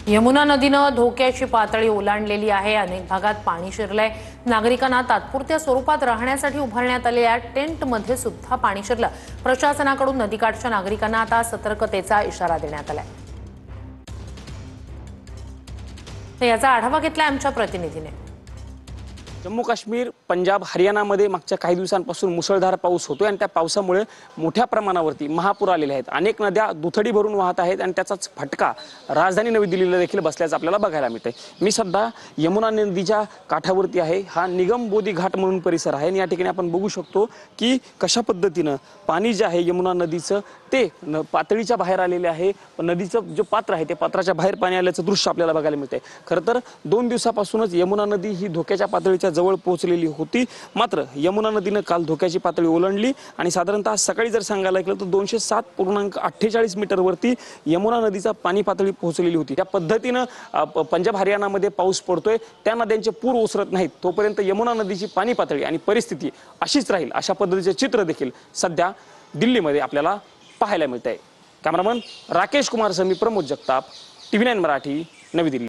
यमुना नदीनं धोक्याची पातळी ओलांडलेली आहे। अनेक भागात पाणी शिरलंय। नागरिकांना तात्पुरत्या स्वरूपात राहण्यासाठी उभारण्यात आलेल्या टेंटमध्ये सुद्धा पाणी शिरलं। प्रशासनाकडून नदीकाठच्या नागरिकांना आता सतर्कतेचा इशारा देण्यात आलाय। याचा आढावा घेतलाय आमच्या प्रतिनिधीने। जम्मू काश्मीर, पंजाब, हरियाणामध्ये मागच्या काही दिवसांपासून मुसळधार पाऊस होतोय आणि त्या पावसामुळे मोठ्या प्रमाणावरती महापूर आलेले आहेत। अनेक नद्या दुथडी भरून वाहत आहेत आणि त्याचाच फटका राजधानी नवी दिल्लीला देखील बसल्याचं आपल्याला बघायला मिळतंय। मी सध्या यमुना नदीच्या काठावरती आहे। हा निगम बोधी घाट म्हणून परिसर आहे आणि या ठिकाणी आपण बघू शकतो की कशा पद्धतीनं पाणी जे आहे यमुना नदीचं ते पातळीच्या बाहेर आलेले आहे। नदीचं जे पात्र आहे ते पात्राच्या बाहेर पाणी आल्याचं दृश्य आपल्याला बघायला मिळतंय। खरं तर 2 दिवसापासूनच यमुना नदी ही धोक्याच्या पातळीच्या जवळ पोहोचलेली होती। मात्र यमुना नदीने काल धोक्याची पातळी ओलांडली आणि साधारणतः सकाळी जर सांगायला गेलं तर 207.48 मीटरवरती यमुना नदीचा पाणी पातळी पोहोचलेली होती। त्या पद्धतीनं पंजाब हरियाणामध्ये पाऊस पडतोय, त्या नद्यांचे पूर ओसरत नाहीत तोपर्यंत यमुना नदीची पाणी पातळी आणि परिस्थिती अशीच राहील, अशा पद्धतीचे चित्र देखील सध्या दिल्लीमध्ये आपल्याला पाहायला मिळतंय। कॅमेरामन राकेश कुमार सह मी प्रमोद जगताप, TV9 मराठी, नवी दिल्ली।